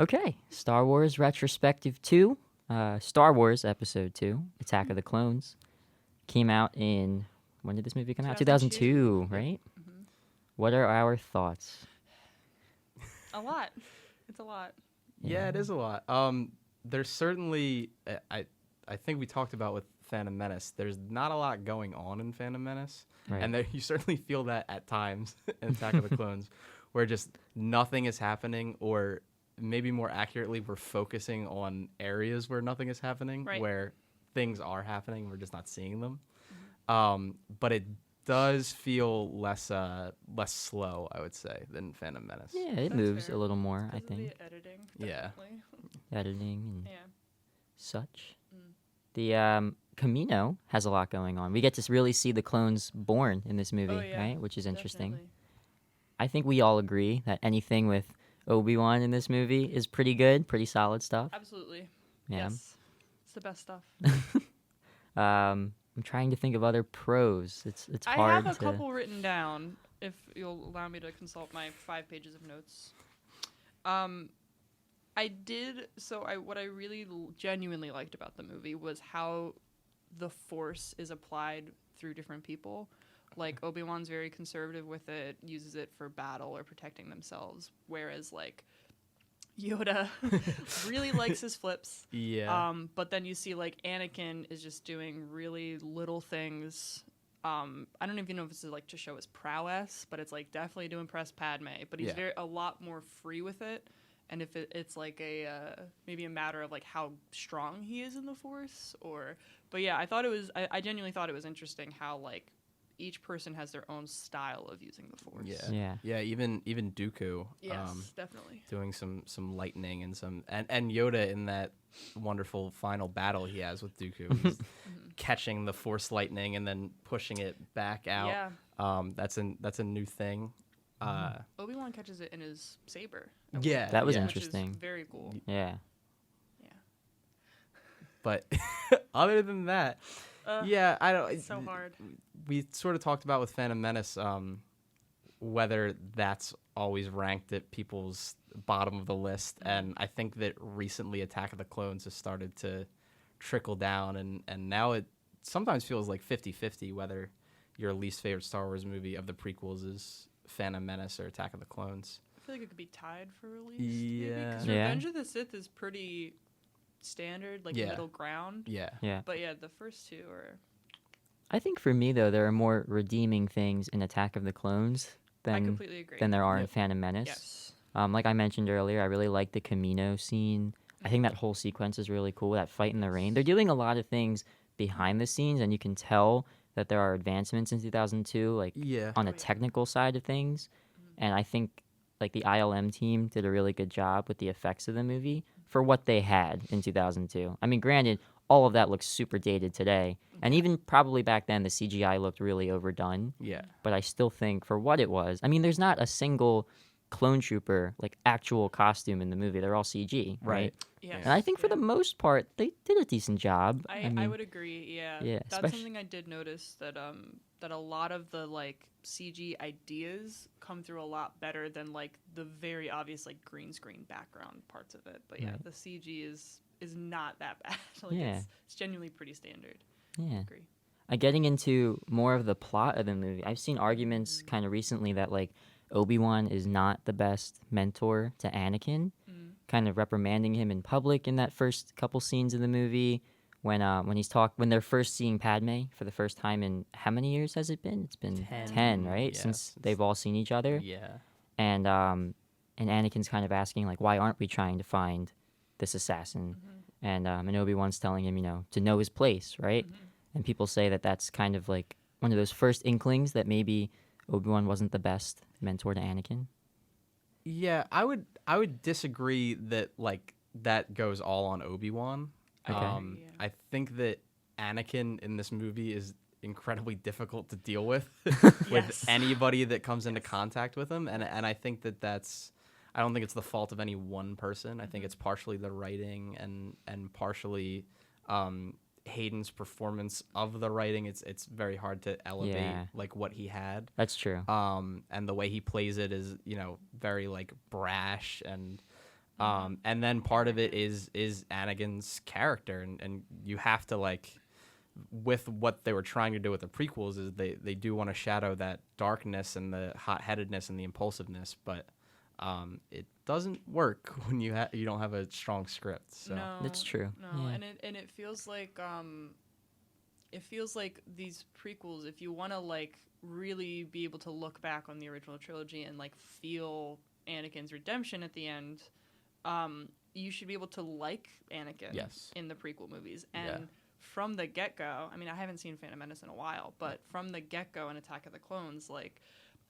Okay, Star Wars Retrospective 2, Star Wars Episode 2, Attack of the Clones, came out in, when did this movie come out? 2002, right? Hmm. What are our thoughts? A lot. It's a lot. Yeah, it is a lot. There's certainly, I think we talked about with Phantom Menace. There's not a lot going on in Phantom Menace, Right. and you certainly feel that at times in Attack of the Clones, where just nothing is happening, or maybe more accurately, we're focusing on areas where nothing is happening, Right. where things are happening, we're just not seeing them. Mm-hmm. But it does feel less slow, I would say, than Phantom Menace. Yeah, it That's moves fair. a little more, I Because of think. the editing. Yeah. Definitely. Editing and Yeah. such. Mm. The Camino has a lot going on. We get to really see the clones born in this movie, Oh, yeah. right? Which is interesting. Definitely. I think we all agree that anything with Obi-Wan in this movie is pretty good, pretty solid stuff. Absolutely. Yeah. Yes. It's the best stuff. I'm trying to think of other pros. It's I hard have a to. couple written down, if you'll allow me to consult my 5 pages of notes. What I really genuinely liked about the movie was how the Force is applied through different people. Like, Obi-Wan's very conservative with it, uses it for battle or protecting themselves, whereas, like, Yoda really likes his flips. Yeah. But then you see, like, Anakin is just doing really little things. I don't even know if it's like to show his prowess, but it's like definitely to impress Padme. But he's Yeah. a lot more free with it. And if it's like maybe a matter of like how strong he is in the Force, but yeah, I genuinely thought it was interesting how like each person has their own style of using the Force. Yeah. Yeah, even Dooku. Yes, definitely. Doing some lightning and Yoda in that wonderful final battle he has with Dooku. He's catching the Force lightning and then pushing it back out. Yeah. That's a new thing. Obi-Wan catches it in his saber. Yeah, That was yeah. interesting. Which is very cool. Yeah. Yeah. But other than that, yeah, I don't. It's so hard. We sort of talked about with Phantom Menace, whether that's always ranked at people's bottom of the list, and I think that recently Attack of the Clones has started to trickle down, and now it sometimes feels like 50-50 whether your least favorite Star Wars movie of the prequels is Phantom Menace or Attack of the Clones. I feel like it could be tied for release. Yeah. Because Yeah. Revenge of the Sith is pretty standard, like Yeah. middle ground. Yeah. Yeah. But yeah, the first two are. I think for me though, there are more redeeming things in Attack of the Clones I than completely agree. there are in Yep. Phantom Menace. Yes. Like I mentioned earlier, I really like the Camino scene. I think that whole sequence is really cool. That fight in the rain. They're doing a lot of things behind the scenes, and you can tell that there are advancements in 2002, like Yeah. on Oh, a yeah. technical side of things. And I think like the ILM team did a really good job with the effects of the movie for what they had in 2002. I mean, granted, all of that looks super dated today, and even probably back then the CGI looked really overdone. Yeah. But I still think for what it was, I mean, there's not a single clone trooper like actual costume in the movie. They're all CG, right? Yes. And I think for yeah. the most part, they did a decent job. I would agree. Yeah. Yeah, That's especially- something I did notice that that a lot of the like CG ideas come through a lot better than like the very obvious like green screen background parts of it. But yeah, Right. the CG is not that bad. Like Yeah. it's genuinely pretty standard. Yeah. I agree. Getting into more of the plot of the movie, I've seen arguments kind of recently that like Obi-Wan is not the best mentor to Anakin, kind of reprimanding him in public in that first couple scenes of the movie when they're first seeing Padme for the first time in how many years has it been? It's been 10, right? Yeah, Since since- they've all seen each other. Yeah. And Anakin's kind of asking like, why aren't we trying to find this assassin? And Obi-Wan's telling him, to know his place, right? And people say that that's kind of like one of those first inklings that maybe Obi-Wan wasn't the best mentor to Anakin. Yeah, I would disagree that like that goes all on Obi-Wan. Okay. Yeah. I think that Anakin in this movie is incredibly difficult to deal with with Yes. anybody that comes into contact with him, and I think that's I don't think it's the fault of any one person. I think it's partially the writing and partially Hayden's performance of the writing. It's very hard to elevate Yeah. like what he had. That's true. And the way he plays it is very like brash and And then part of it is Anakin's character, and you have to like, with what they were trying to do with the prequels, is they do want to shadow that darkness and the hot-headedness and the impulsiveness, but it doesn't work when you don't have a strong script. So No, That's true. No, Yeah. and it feels like these prequels, if you want to like really be able to look back on the original trilogy and like feel Anakin's redemption at the end, you should be able to like Anakin Yes. in the prequel movies. And Yeah. from the get-go, I mean, I haven't seen Phantom Menace in a while, but from the get-go in Attack of the Clones, like,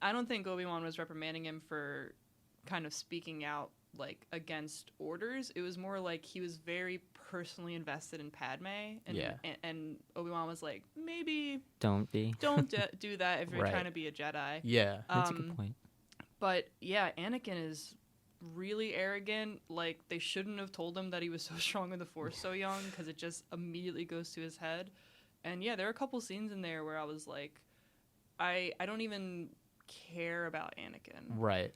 I don't think Obi-Wan was reprimanding him for kind of speaking out like against orders. It was more like he was very personally invested in Padme, and Yeah. and Obi-Wan was like, maybe Don't be. don't do that if you're Right. trying to be a Jedi. yeah, That's a good point. But yeah, Anakin is really arrogant. Like, they shouldn't have told him that he was so strong with the Force so young, because it just immediately goes to his head. And yeah, there are a couple scenes in there where I was like, I don't even care about Anakin. right.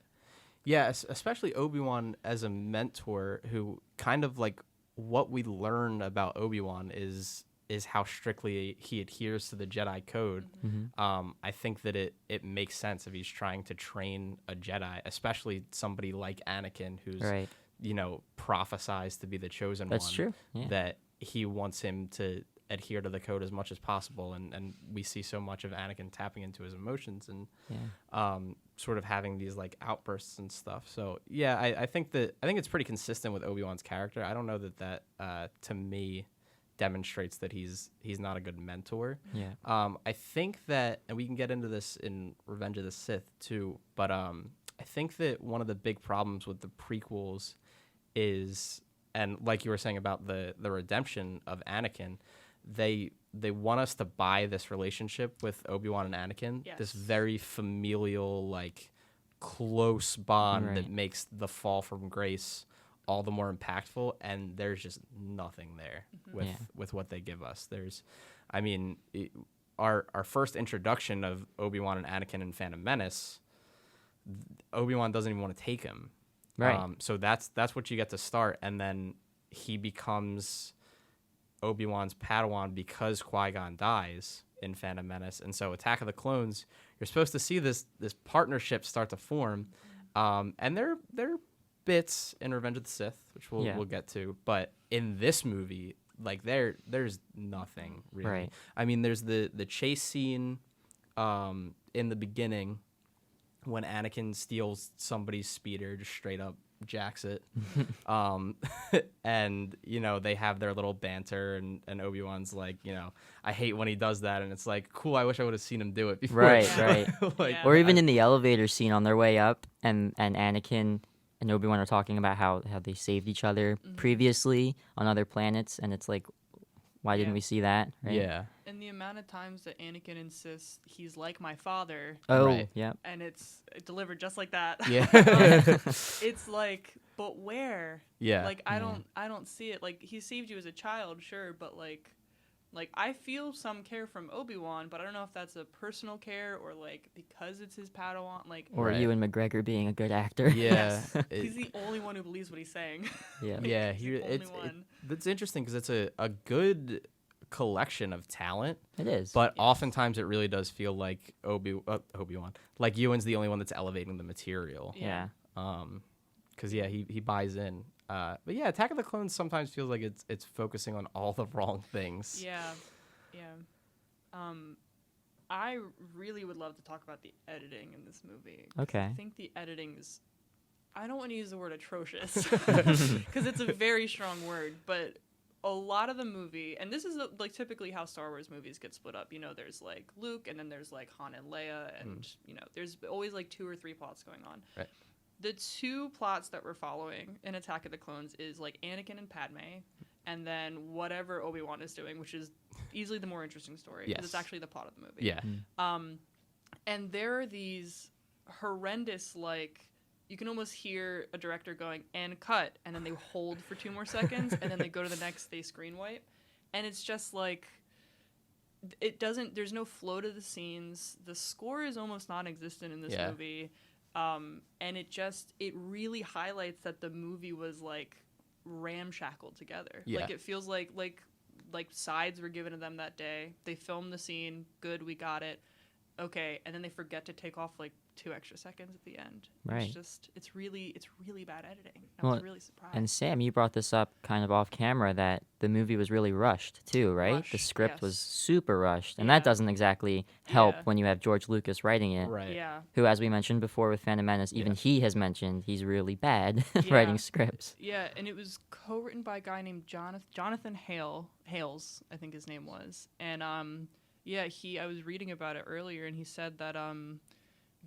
Yeah, especially Obi-Wan as a mentor, who kind of like, what we learn about Obi-Wan is how strictly he adheres to the Jedi code. I think that it makes sense if he's trying to train a Jedi, especially somebody like Anakin, who's Right. prophesized to be the chosen That's one. true. Yeah. That he wants him to adhere to the code as much as possible, and we see so much of Anakin tapping into his emotions and Yeah. sort of having these like outbursts and stuff. So yeah, I think it's pretty consistent with Obi-Wan's character. I don't know that to me demonstrates that he's not a good mentor. Yeah. I think that, and we can get into this in Revenge of the Sith too, but I think that one of the big problems with the prequels is, and like you were saying about the redemption of Anakin, they want us to buy this relationship with Obi-Wan and Anakin, this Yes. very familial, like, close bond that Right. makes the fall from grace all the more impactful, and there's just nothing there with Yeah. with what they give us. I mean, our first introduction of Obi-Wan and Anakin in Phantom Menace, Obi-Wan doesn't even want to take him. Right. So that's what you get to start, and then he becomes Obi-Wan's Padawan because Qui-Gon dies in Phantom Menace, and so Attack of the Clones, you're supposed to see this partnership start to form, and there are bits in Revenge of the Sith, which we'll get to, but in this movie, like there's nothing really. Right. I mean, there's the chase scene in the beginning when Anakin steals somebody's speeder, just straight up jacks it. And, they have their little banter, and Obi-Wan's like, I hate when he does that. And it's like, cool, I wish I would have seen him do it before. Right, right. Like, Yeah. Or even in the elevator scene on their way up, and Anakin and Obi-Wan are talking about how they saved each other previously on other planets, and it's like, why didn't Yeah. we see that? Right? Yeah. And the amount of times that Anakin insists he's like my father, Oh, Right. yeah. and it's delivered just like that. Yeah. It's like, but where? Yeah. Like, I don't see it. Like, he saved you as a child, sure, but like I feel some care from Obi-Wan, but I don't know if that's a personal care or like because it's his Padawan. Like, Or Right. Ewan McGregor being a good actor. Yeah. he's the only one who believes what he's saying. Yeah. Yeah, He's the only one. it's interesting because it's a good collection of talent, It is. but oftentimes it really does feel like Obi-Wan, like Ewan's the only one that's elevating the material. yeah. Because he buys in. But yeah, Attack of the Clones sometimes feels like it's focusing on all the wrong things. Yeah. I really would love to talk about the editing in this movie. Okay. I think the editing is, I don't want to use the word atrocious because it's a very strong word, but a lot of the movie, and this is like typically how Star Wars movies get split up. There's like Luke, and then there's like Han and Leia, and there's always like 2 or 3 plots going on. Right. The 2 plots that we're following in Attack of the Clones is like Anakin and Padme, and then whatever Obi-Wan is doing, which is easily the more interesting story. 'Cause Yes. It's actually the plot of the movie. Yeah. And there are these horrendous, like, you can almost hear a director going, and cut, and then they hold for 2 more seconds, and then they go to the next, they screen wipe. And it's just like, there's no flow to the scenes. The score is almost non-existent in this Yeah. movie. And it really highlights that the movie was like ramshackled together. Yeah. Like it feels like sides were given to them that day. They filmed the scene. Good, we got it. Okay, and then they forget to take off like 2 extra seconds at the end. Right. It's really bad editing. I Well, was really surprised. And Sam, you brought this up kind of off camera that the movie was really rushed too, right? The Rushed, script was yes. super rushed, and Yeah. that doesn't exactly help Yeah. when you have George Lucas writing it. Right. Yeah. Who, as we mentioned before with Phantom Menace, even Yeah. he has mentioned he's really bad at Yeah. writing scripts. Yeah, and it was co-written by a guy named Jonathan Hales, I think his name was. And I was reading about it earlier, and he said that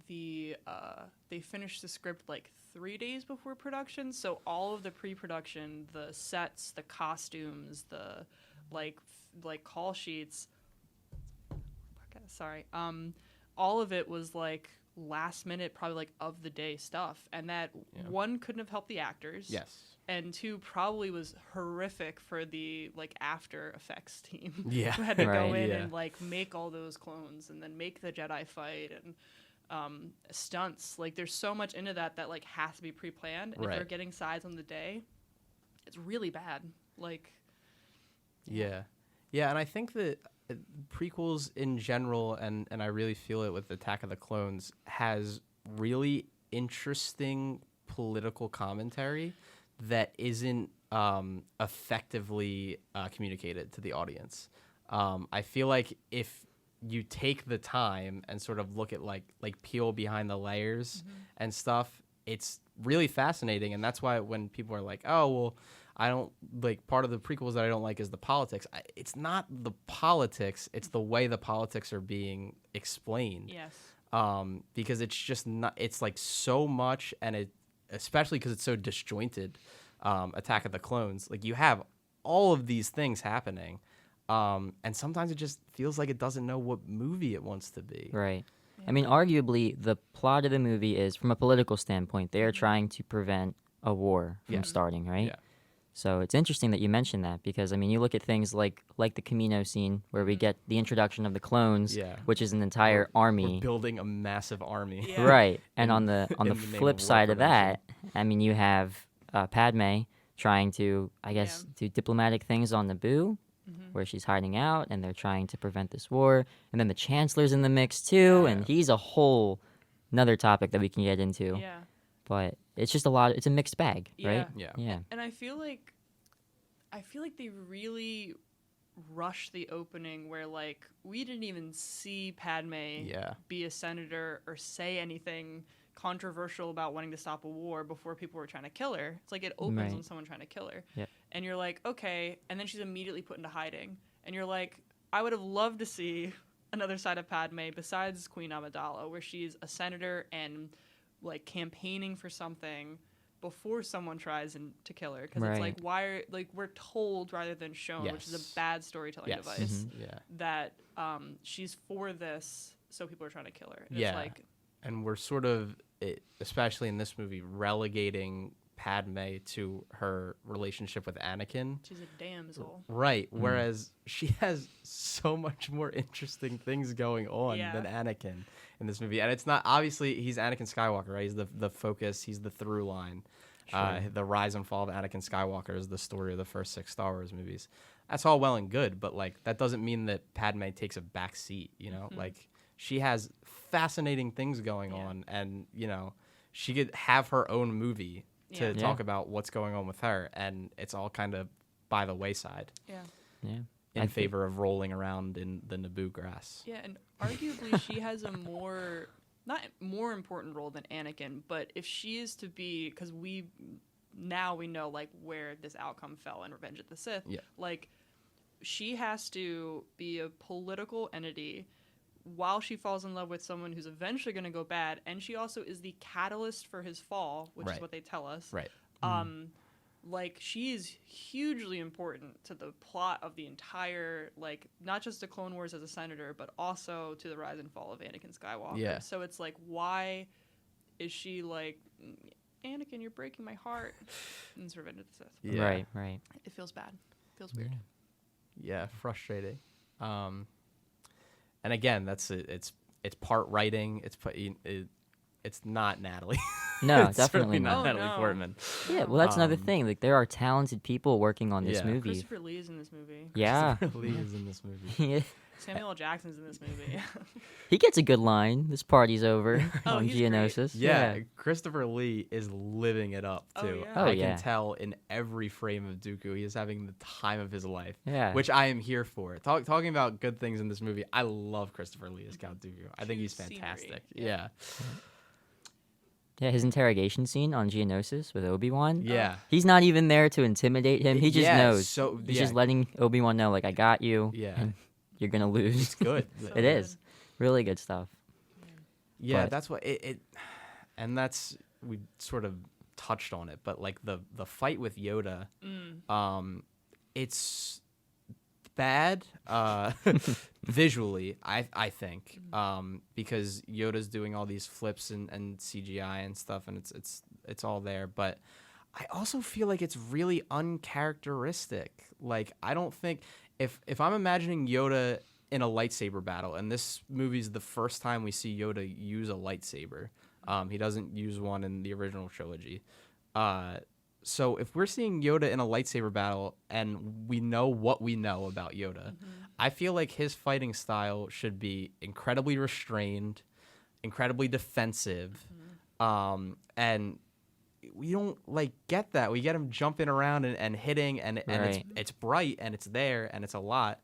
they finished the script like 3 days before production, so all of the pre-production, the sets, the costumes, the like call sheets, all of it was like last minute, probably like of the day stuff, and that one couldn't have helped the actors. Yes. And two, probably was horrific for the like after effects team. Yeah. Who had to go Right. in Yeah. and like make all those clones and then make the Jedi fight and stunts. Like there's so much into that like has to be pre-planned. And Right. if they're getting sides on the day, it's really bad. Like Yeah. Yeah, and I think that prequels in general, and I really feel it with Attack of the Clones, has really interesting political commentary that isn't effectively communicated to the audience. I feel like if you take the time and sort of look at like peel behind the layers and stuff, it's really fascinating. And that's why when people are like, oh, well, I don't like part of the prequels that I don't like is the politics. It's not the politics. It's the way the politics are being explained. yes. Because it's just not, it's like so much, and it, especially because it's so disjointed, Attack of the Clones, like you have all of these things happening. And sometimes it just feels like it doesn't know what movie it wants to be. Right. I mean, arguably, the plot of the movie is, from a political standpoint, they are trying to prevent a war from Yeah. starting, right? Yeah. So it's interesting that you mentioned that because, I mean, you look at things like the Camino scene where we get the introduction of the clones, Yeah. which is an entire army. We're building a massive army. Yeah. Right. And In- on the in the name flip of war side of that, prevention. I mean, you have Padme trying to, I guess, do diplomatic things on Naboo, where she's hiding out, and they're trying to prevent this war. And then the Chancellor's in the mix too, and he's a whole another topic that we can get into. Yeah. But it's just it's a mixed bag, right? Yeah. Yeah. And I feel like they really rushed the opening where like we didn't even see Padme Yeah. be a senator or say anything controversial about wanting to stop a war before people were trying to kill her. It's like it opens Right. on someone trying to kill her. Yeah. And you're like, okay, and then she's immediately put into hiding. And you're like, I would have loved to see another side of Padme besides Queen Amidala, where she's a senator and like campaigning for something before someone tries to kill her, because it's Right. like we're told rather than shown, which is Yes. a bad storytelling Yes. device, Yeah. that she's for this, so people are trying to kill her. And Yeah. it's like, And we're sort of, especially in this movie, relegating Padme to her relationship with Anakin. she's a damsel. Right. Whereas she has so much more interesting things going on Yeah. than Anakin in this movie. And it's not, obviously, he's Anakin Skywalker, right? He's the focus, he's the through line. The rise and fall of Anakin Skywalker is the story of the first 6 Star Wars movies. That's all well and good, but like that doesn't mean that Padme takes a back seat, you know? Like she has fascinating things going on, and you know, she could have her own movie to Yeah. talk about what's going on with her, and it's all kind of by the wayside Yeah. Yeah. in favor of rolling around in the Naboo grass. Yeah, and arguably she has a not more important role than Anakin, but if she is to be, because we know like where this outcome fell in Revenge of the Sith, Yeah. like she has to be a political entity while she falls in love with someone who's eventually going to go bad, and she also is the catalyst for his fall, which is Right. what they tell us. Right. Like she is hugely important to the plot of the entire, like not just the Clone Wars as a senator, but also to the rise and fall of Anakin Skywalker. Yeah. So it's like, why is she like, Anakin, you're breaking my heart? And it's Revenge of the Sith. Yeah. Right. Right. It feels bad. It feels weird. Yeah, frustrating. And again, that's it's part writing. it's not Natalie. No, It's definitely certainly not. not Oh, Natalie no. Portman. Yeah, well, that's another Um, thing. Like, there are talented people working on this Yeah. movie. Christopher Lee is in this movie. Yeah. Christopher Lee is in this movie. Yeah. Samuel L. Jackson's in this movie. He gets a good line. This party's over Oh, on he's great. Geonosis. Yeah, Christopher Lee is living it up Oh, too. yeah. Oh, I yeah. can tell in every frame of Dooku, he is having the time of his life, Yeah. which I am here for. Talking about good things in this movie, I love Christopher Lee as Count Dooku. I think he's Choose scenery. fantastic. Yeah. Yeah, Yeah, his interrogation scene on Geonosis with Obi-Wan. yeah. He's not even there to intimidate him. He just Yeah, knows. so- He's yeah. just letting Obi-Wan know, like, I got you. Yeah. And you're going to lose. It's good. So It good. is. Really good stuff. Yeah, But- that's what it and that's we sort of touched on it, but like the fight with Yoda, it's bad visually, I think, because Yoda's doing all these flips and CGI and stuff, and it's all there, but I also feel like it's really uncharacteristic. Like, I don't think if I'm imagining Yoda in a lightsaber battle, and this movie's the first time we see Yoda use a lightsaber. He doesn't use one in the original trilogy. So if we're seeing Yoda in a lightsaber battle and we know what we know about Yoda, I feel like his fighting style should be incredibly restrained, incredibly defensive, and we don't like get that. We get him jumping around and hitting, and Right. it's bright and it's there and it's a lot,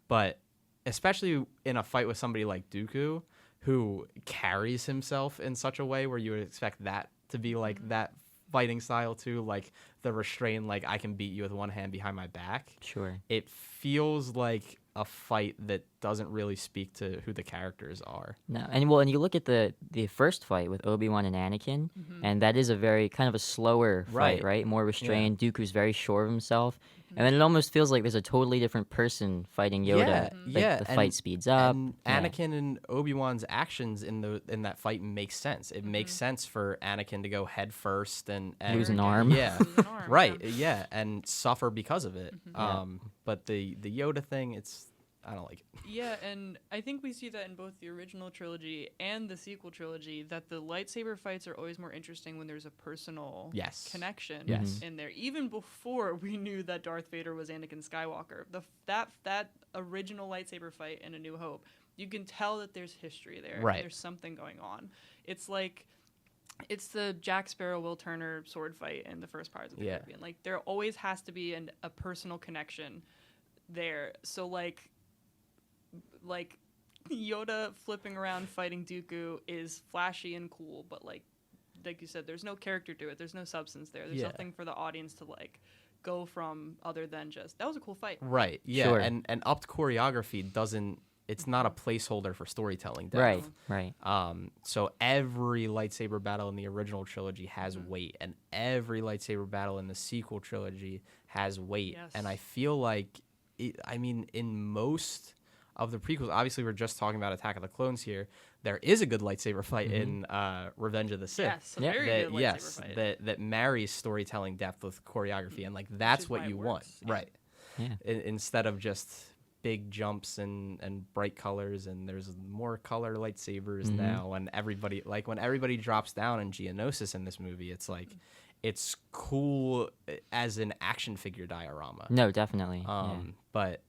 but especially in a fight with somebody like Dooku, who carries himself in such a way where you would expect that to be like that fighting style too, like the restrained, like I can beat you with one hand behind my back. Sure. It feels like a fight that doesn't really speak to who the characters are. No, and you look at the first fight with Obi-Wan and Anakin, and that is a very kind of a slower fight, Right. right? More restrained. Dooku's very sure of himself, and then it almost feels like there's a totally different person fighting Yoda. Yeah, Like, yeah, the and- fight speeds up. And Yeah. Anakin and Obi-Wan's actions in that fight make sense. It makes sense for Anakin to go head first and Lose an arm. Yeah, Lose an arm, right. yeah. Yeah, and suffer because of it. But the Yoda thing, I don't like it. Yeah, and I think we see that in both the original trilogy and the sequel trilogy, that the lightsaber fights are always more interesting when there's a personal Yes. connection Yes. in there. Even before we knew that Darth Vader was Anakin Skywalker, that original lightsaber fight in A New Hope, you can tell that there's history there. Right. There's something going on. It's like it's the Jack Sparrow Will Turner sword fight in the first Pirates of the Yeah. Caribbean. Like there always has to be a personal connection there. So like Yoda flipping around fighting Dooku is flashy and cool, but like you said, there's no character to it. There's no substance there. There's Yeah. nothing for the audience to like go from other than just that was a cool fight. Right. Yeah. Sure. And upped choreography doesn't. It's not a placeholder for storytelling depth. Right, right. So every lightsaber battle in the original trilogy has weight, and every lightsaber battle in the sequel trilogy has weight. Yes. And I feel like, in most of the prequels, obviously we're just talking about Attack of the Clones here. There is a good lightsaber fight in Revenge of the Sith. Yes, a Yeah. very That, good lightsaber yes, fight. that marries storytelling depth with choreography, and like that's is what why it you want, works, yeah. right? Yeah. Instead of just big jumps and bright colors, and there's more color lightsabers now, and everybody, like when everybody drops down in Geonosis in this movie, it's like it's cool as an action figure diorama. No, definitely. But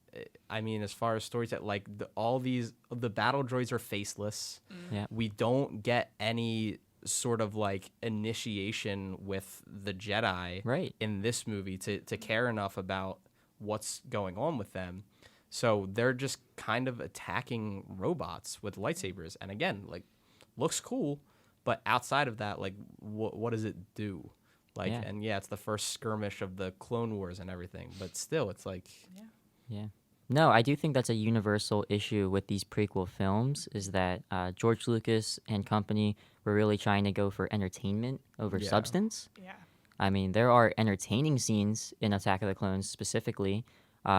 as far as storytelling, like the battle droids are faceless. Yeah. We don't get any sort of like initiation with the Jedi Right. in this movie to care enough about what's going on with them. So they're just kind of attacking robots with lightsabers. And again, like, looks cool, but outside of that, like, what does it do? Like, Yeah. and yeah, it's the first skirmish of the Clone Wars and everything, but still, it's like, Yeah. No, I do think that's a universal issue with these prequel films is that George Lucas and company were really trying to go for entertainment over Yeah. substance. Yeah. I mean, there are entertaining scenes in Attack of the Clones specifically.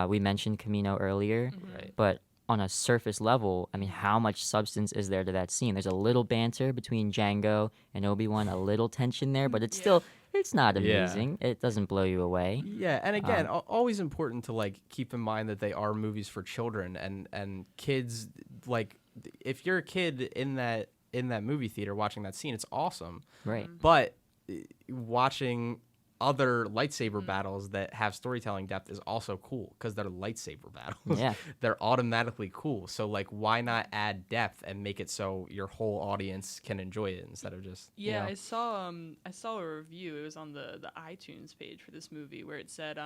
We mentioned Camino earlier, right. but on a surface level, I mean, how much substance is there to that scene? There's a little banter between Django and Obi-Wan, a little tension there, but it's still, it's not Yeah. amazing. It doesn't blow you away. Yeah, and again, always important to like keep in mind that they are movies for children, and kids, like if you're a kid in that in that movie theater watching that scene. It's awesome. Right. But watching other lightsaber battles that have storytelling depth is also cool because they're lightsaber battles. Yeah. They're automatically cool. So like, why not add depth and make it so your whole audience can enjoy it instead of just Yeah, I saw a review. It was on the iTunes page for this movie where it said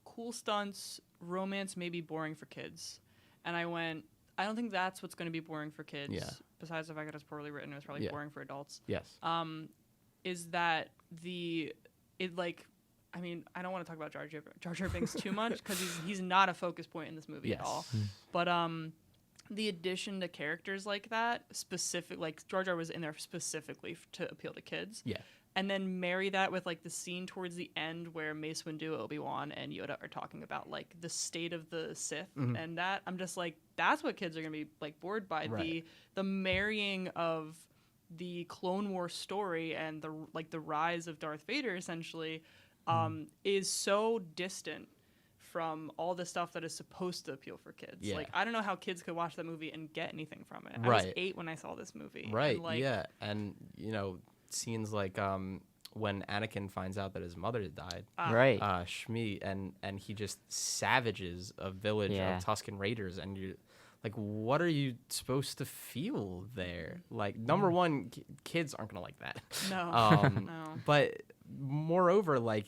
cool stunts, romance may be boring for kids. And I went, I don't think that's what's going to be boring for kids. Yeah. Besides the fact that it's poorly written, it was probably boring for adults. Yes. Is that I mean, I don't want to talk about Jar Jar Binks too much because he's not a focus point in this movie at all. But the addition to characters like that, like Jar Jar was in there specifically to appeal to kids. Yeah. And then marry that with like the scene towards the end where Mace Windu, Obi-Wan, and Yoda are talking about like the state of the Sith, and that I'm just like, that's what kids are gonna be like bored by. Right. The marrying of the Clone Wars story and the rise of Darth Vader essentially is so distant from all the stuff that is supposed to appeal for kids. Yeah. Like, I don't know how kids could watch that movie and get anything from it. Right. I was 8 when I saw this movie. Right. And, like, yeah. And scenes like when Anakin finds out that his mother died, Right. Shmi, and he just savages a village Yeah. of Tusken Raiders, and you like, what are you supposed to feel there? Like, number one, kids aren't gonna like that. No. No. But moreover, like,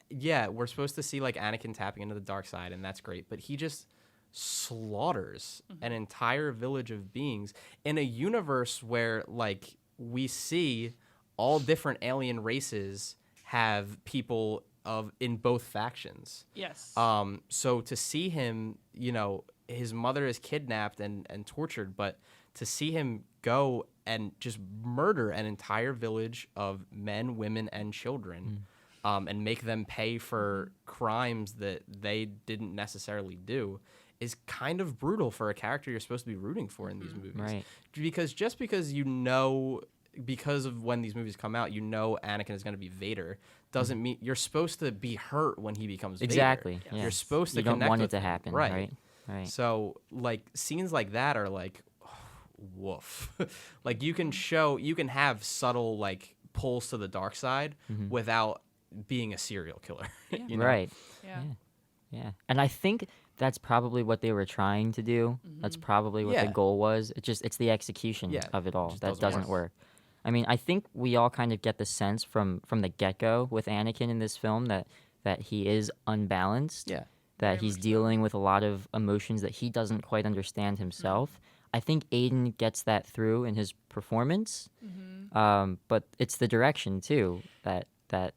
yeah, we're supposed to see like Anakin tapping into the dark side, and that's great. But he just slaughters an entire village of beings in a universe where like we see all different alien races have people in both factions. Yes. So to see him, his mother is kidnapped and tortured, but to see him go and just murder an entire village of men, women, and children, and make them pay for crimes that they didn't necessarily do, is kind of brutal for a character you're supposed to be rooting for in these movies. Right. Because because of when these movies come out, Anakin is going to be Vader, doesn't mean you're supposed to be hurt when he becomes Exactly. Vader. Yeah. You're supposed to You don't connect want it with to him. happen. Right. Right. So like scenes like that are like, woof. Like you can have subtle like pulls to the dark side without being a serial killer. Yeah. Right. Yeah. Yeah. And I think that's probably what they were trying to do. That's probably what the Yeah. goal was. It's the execution Yeah, of it all just that doesn't doesn't work. I mean, I think we all kind of get the sense from the get-go with Anakin in this film that he is unbalanced. Yeah. That Very he's much so. dealing with a lot of emotions that he doesn't quite understand himself. I think Aiden gets that through in his performance. But it's the direction too and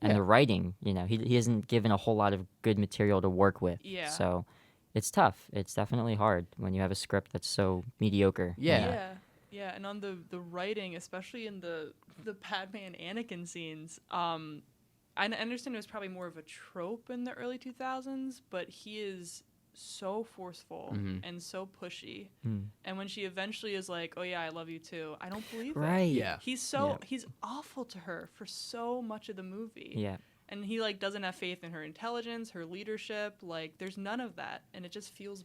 the writing. He isn't given a whole lot of good material to work with. Yeah. So it's tough. It's definitely hard when you have a script that's so mediocre. Yeah. Yeah, and on the writing, especially in the Padme and Anakin scenes, I understand it was probably more of a trope in the early 2000s, but he is so forceful and so pushy. And when she eventually is like, "Oh yeah, I love you too," I don't believe it. Right. Yeah. He's awful to her for so much of the movie. Yeah. And he like doesn't have faith in her intelligence, her leadership. Like there's none of that, and it just feels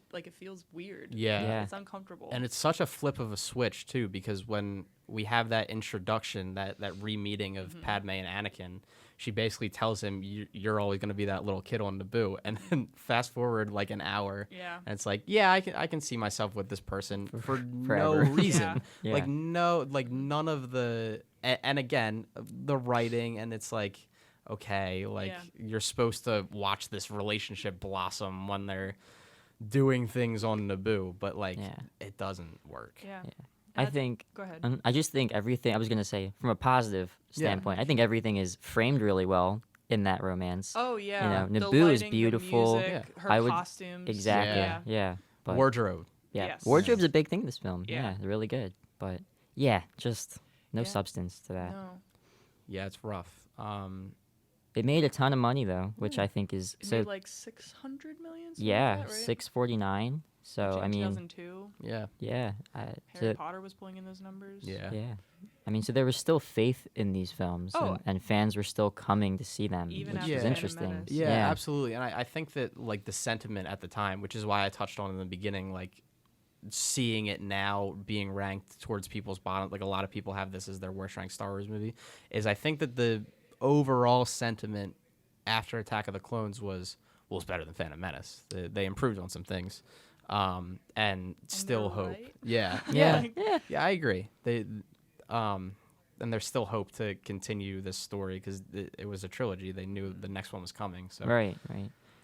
weird. Yeah. Yeah. It's uncomfortable. And it's such a flip of a switch too, because when we have that introduction, that re-meeting of Padme and Anakin, she basically tells him, "You're always going to be that little kid on Naboo." And then fast forward like an hour, Yeah. and it's like, yeah, I can see myself with this person for no forever. reason, Yeah. like none of the, and again, the writing, and it's like, okay, like you're supposed to watch this relationship blossom when they're doing things on Naboo, but like it doesn't work. Yeah. I think. Go ahead. I just think everything. I was gonna say from a positive standpoint. I think everything is framed really well in that romance. Oh yeah. The Naboo is lighting, the beautiful. music, her I would- costumes. Exactly. Yeah. But Wardrobe. Yes. wardrobe's a big thing in this film. Yeah. Yeah, really good. But just no Yeah. substance to that. No. Yeah, it's rough. It made a ton of money though, which I think is It so. made like 600 million. something Yeah, like that, right? 649. So Which I in mean, 2002, Yeah. yeah, Harry Potter was pulling in those numbers. Yeah. yeah. I mean, so there was still faith in these films, Oh. and fans were still coming to see them, Even which after is Phantom interesting. Menace. Yeah, absolutely. And I think that like the sentiment at the time, which is why I touched on in the beginning, like seeing it now being ranked towards people's bottom, like a lot of people have this as their worst ranked Star Wars movie, is I think that the overall sentiment after Attack of the Clones was, well, it's better than Phantom Menace. They improved on some things, and still they're hope. right. Yeah, Yeah. yeah, I agree. And there's still hope to continue this story because it was a trilogy. They knew the next one was coming. So Right.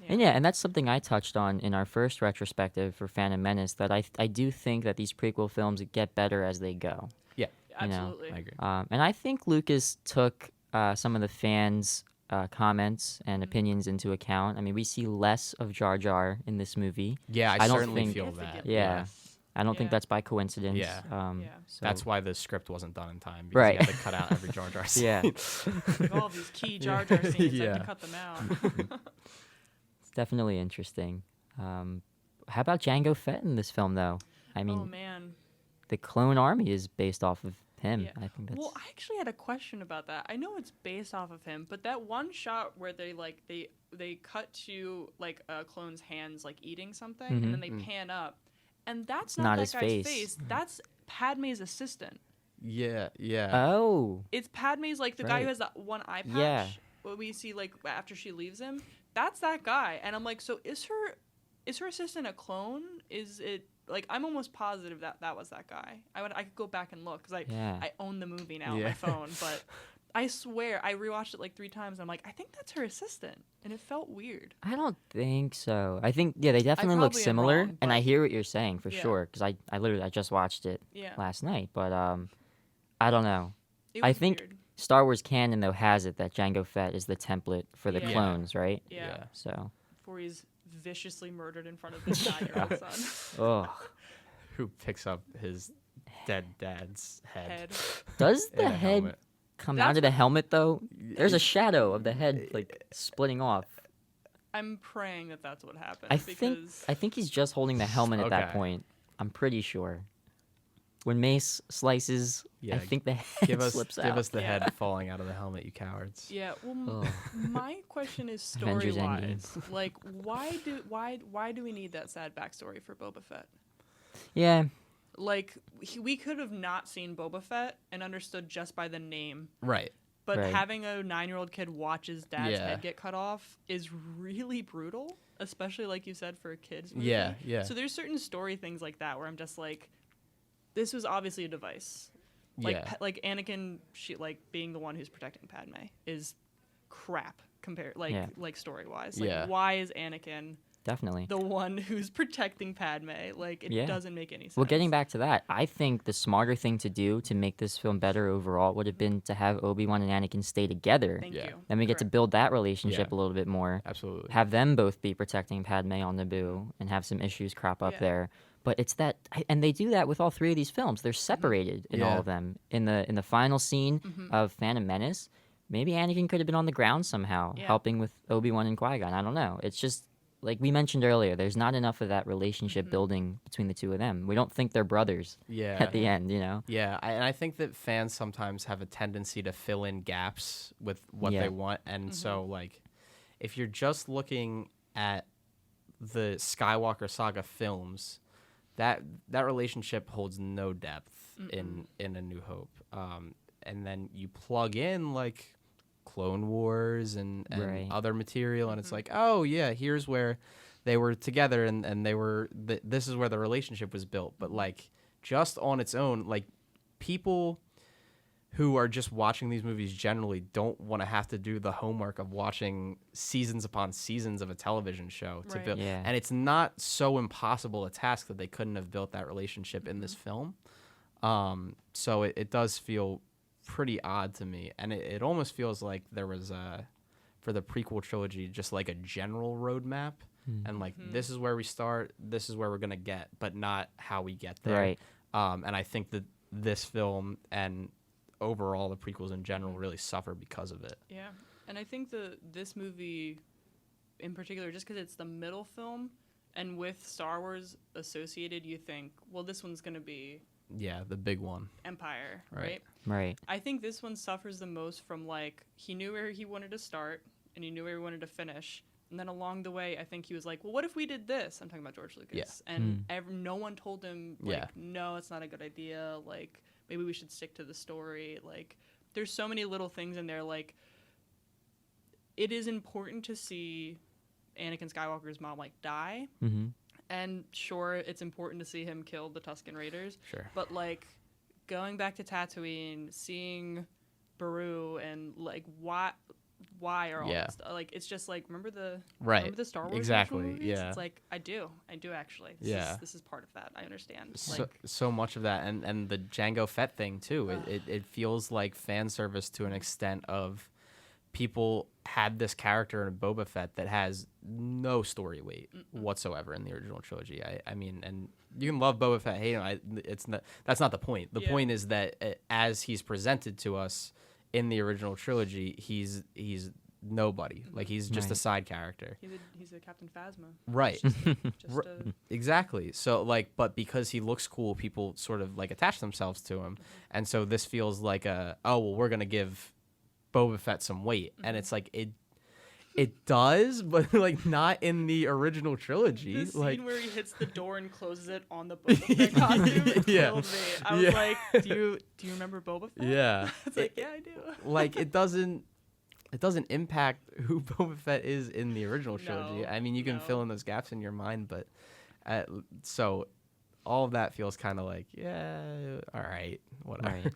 And and that's something I touched on in our first retrospective for Phantom Menace, that I do think that these prequel films get better as they go. yeah, You know, Absolutely. I agree. And I think Lucas took some of the fans' comments and opinions into account. I mean, we see less of Jar Jar in this movie. Yeah, I I don't certainly think- feel Significant that. Yeah. I don't think Yeah. that's by coincidence. Yeah. Yeah. So, That's why the script wasn't done in time. Because Right. You had to cut out every Jar Jar scene. Yeah. Like all of these key Jar Jar scenes, I had Yeah. to cut them out. it's definitely interesting. How about Jango Fett in this film, though? I mean, Oh man. the clone army is based off of him. Yeah. I think that's Well, I actually had a question about that. I know it's based off of him, but that one shot where they cut to like a clone's hands like eating something, and then they pan up, and that's not Not that his guy's face. That's Padme's assistant. Yeah. Oh, It's Padme's like the guy Right. who has that one eye patch. Yeah. What we see like after she leaves him. That's that guy, and I'm like, so is her assistant a clone? Is it like I'm almost positive that was that guy. I could go back and look because Yeah. I own the movie now on Yeah. my phone, but I swear I rewatched it like 3 times. And I'm like, I think that's her assistant, and it felt weird. I don't think so. I think they definitely look probably am similar, wrong, and I but- hear what you're saying for Yeah. sure. Because I literally just watched it Yeah, last night, but I don't know. it I was think weird. Star Wars canon though has it that Jango Fett is the template for the Yeah. clones, right? Yeah, So, before he's viciously murdered in front of his 9-year-old son. oh, Who picks up his dead dad's head? Head. does in the a head helmet. come That's out of the helmet though? There's a shadow of the head like splitting off. I'm praying that that's what happened. I because think he's just holding the helmet at that Okay. point. I'm pretty sure. When Mace slices, I Yeah, think the head slips out. give us the Yeah. head falling out of the helmet, you cowards. yeah, well, Ugh. my question is Avengers story wise, like why do we need that sad backstory for Boba Fett? Yeah, Like we could have not seen Boba Fett and understood just by the name, Right. but Right. having a 9-year-old kid watch his dad's Yeah. head get cut off is really brutal, especially like you said for a kids movie. Yeah. So there's certain story things like that where I'm just like, this was obviously a device. Like Yeah. like Anakin, being the one who's protecting Padme is crap compared Yeah. like story wise. Like Yeah. why is Anakin definitely. the one who's protecting Padme? Like it Yeah. doesn't make any sense. Well, getting back to that, I think the smarter thing to do to make this film better overall would have been to have Obi-Wan and Anakin stay together. Thank Yeah. you. Then we get to Correct. build that relationship Yeah. a little bit more. Absolutely. Have them both be protecting Padme on Naboo and have some issues crop up Yeah. there. But it's that, and they do that with all 3 of these films. They're separated in all Yeah. of them. In the final scene of Phantom Menace, maybe Anakin could have been on the ground somehow, Yeah. helping with Obi-Wan and Qui-Gon. I don't know. It's just like we mentioned earlier. There's not enough of that relationship building between the 2 of them. We don't think they're brothers Yeah. at the end. You know. Yeah, and I think that fans sometimes have a tendency to fill in gaps with what Yeah. they want, and so like, if you're just looking at the Skywalker saga films, that relationship holds no depth in A New Hope, and then you plug in like Clone Wars and Right. other material, and it's like, oh yeah, here's where they were together, and they were this is where the relationship was built, but like just on its own, like people who are just watching these movies generally don't want to have to do the homework of watching seasons upon seasons of a television show to Right. build. Yeah. And it's not so impossible a task that they couldn't have built that relationship in this film. So it does feel pretty odd to me. And it almost feels like there was for the prequel trilogy, just like a general roadmap. And like, this is where we start, this is where we're going to get, but not how we get there. Right. And I think that this film and overall the prequels in general really suffer because of it. Yeah, and I think this movie, in particular, just because it's the middle film, and with Star Wars associated, you think, well, this one's gonna be Yeah, the big one. Empire, Right. right? Right. I think this one suffers the most from like he knew where he wanted to start and he knew where he wanted to finish, And then along the way, I think he was like, well, what if we did this? I'm talking about George Lucas. Yeah. And no one told him, like, Yeah. no, it's not a good idea. Like, maybe we should stick to the story. Like, there's so many little things in there. Like, it is important to see Anakin Skywalker's mom, like, die. Mm-hmm. And sure, it's important to see him kill the Tusken Raiders. Sure. But, like, going back to Tatooine, seeing Beru and, like, why are all Yeah. this stuff? Like, it's just like, remember the Star Wars Exactly, original movies? yeah. It's like, I do actually. This is part of that. I understand. So much of that, and the Jango Fett thing too. It feels like fan service to an extent of people had this character in Boba Fett that has no story weight whatsoever in the original trilogy. I mean, and you can love Boba Fett, hate him. That's not the point. The point is that as he's presented to us in the original trilogy, he's nobody. Like, he's just a side character. He's a Captain Phasma. Right. Just a, Exactly. So, like, but because he looks cool, people sort of, like, attach themselves to him. And so this feels like we're going to give Boba Fett some weight. And it's like, it does, but, like, not in the original trilogy. the like, scene where he hits the door and closes it on the Boba Fett costume, it killed me. I was like, do you remember Boba Fett? Yeah. It's like, yeah, I do. Like, it doesn't impact who Boba Fett is in the original trilogy. I mean, you can fill in those gaps in your mind, but so all of that feels kind of like, all right, whatever. Right.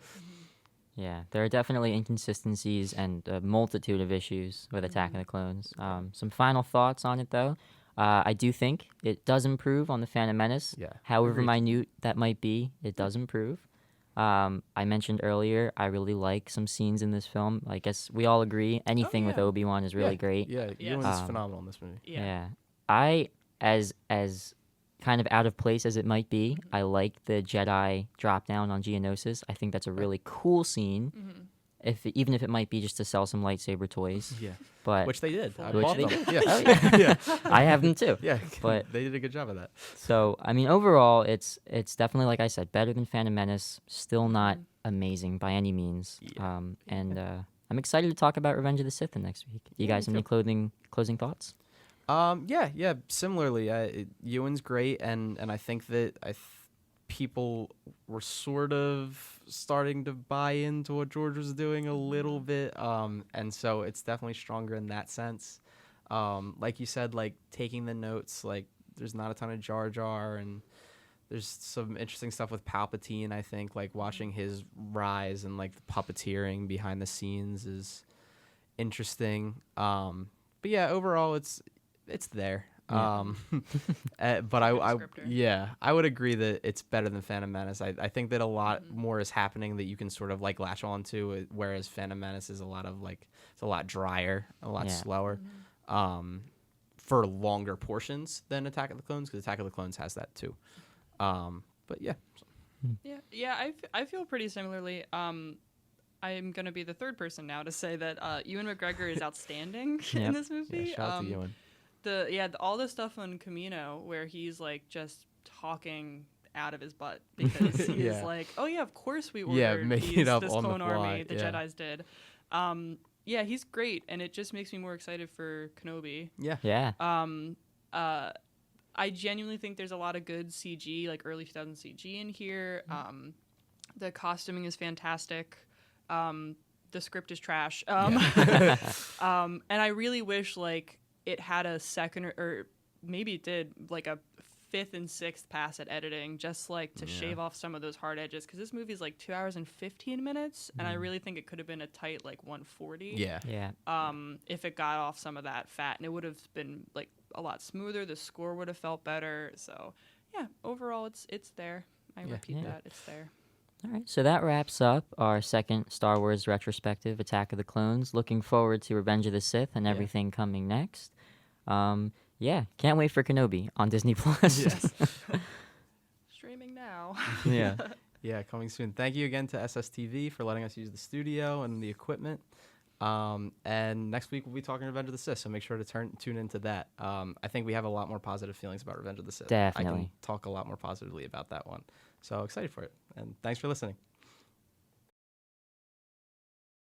Yeah, there are definitely inconsistencies and a multitude of issues with Attack of the Clones. Some final thoughts on it, though. I do think it does improve on The Phantom Menace. Yeah, However agreed. minute that might be, it does improve. I mentioned earlier, I really like some scenes in this film. I guess we all agree anything with Obi-Wan is really great. Yeah, Yes. Ewan's phenomenal in this movie. Yeah. I, as kind of out of place as it might be, I like the Jedi drop down on Geonosis. I think that's a really cool scene. Even if it might be just to sell some lightsaber toys. Yeah. But Which they did. I Which bought they them. did. Yeah. Yeah. I have them too. Yeah. But they did a good job of that. so I mean, overall, it's definitely, like I said, better than Phantom Menace. Still not amazing by any means. Yeah. And I'm excited to talk about Revenge of the Sith the next week. You guys have any closing thoughts? Yeah. Similarly, Ewan's great, and I think that people were sort of starting to buy into what George was doing a little bit, and so it's definitely stronger in that sense. Like you said, like taking the notes, like there's not a ton of Jar Jar, and there's some interesting stuff with Palpatine. I think like watching his rise and like the puppeteering behind the scenes is interesting. But yeah, overall it's there. Yeah. But I Descriptor. I would agree that it's better than Phantom Menace. I think that a lot more is happening that you can sort of like latch on to, whereas Phantom Menace is a lot of like, it's a lot drier, a lot slower, for longer portions than Attack of the Clones, because Attack of the Clones has that too. But yeah. I feel pretty similarly. I'm gonna be the third person now to say that Ewan McGregor is outstanding in this movie. Yeah, shout out to Ewan. All the stuff on Camino where he's like just talking out of his butt because he's like, oh yeah, of course we ordered making it up this on the clone army fly, the yeah. Jedis did. He's great, and it just makes me more excited for Kenobi. Yeah. I genuinely think there's a lot of good CG, like early 2000s CG in here. The costuming is fantastic. The script is trash. And I really wish like it had a second or maybe it did like a fifth and sixth pass at editing, just like to shave off some of those hard edges, because this movie is like 2 hours and 15 minutes, and I really think it could have been a tight like 140. Yeah. If it got off some of that fat, and it would have been like a lot smoother. The score would have felt better. So yeah, overall it's there. I repeat that, it's there. All right, so that wraps up our second Star Wars retrospective, Attack of the Clones. Looking forward to Revenge of the Sith and everything coming next. Can't wait for Kenobi on Disney Plus. Yes. Streaming now. Yeah. Yeah, coming soon. Thank you again to SSTV for letting us use the studio and the equipment. And next week we'll be talking Revenge of the Sith, so make sure to tune into that. I think we have a lot more positive feelings about Revenge of the Sith. I Definitely. can talk a lot more positively about that one. So excited for it. And thanks for listening.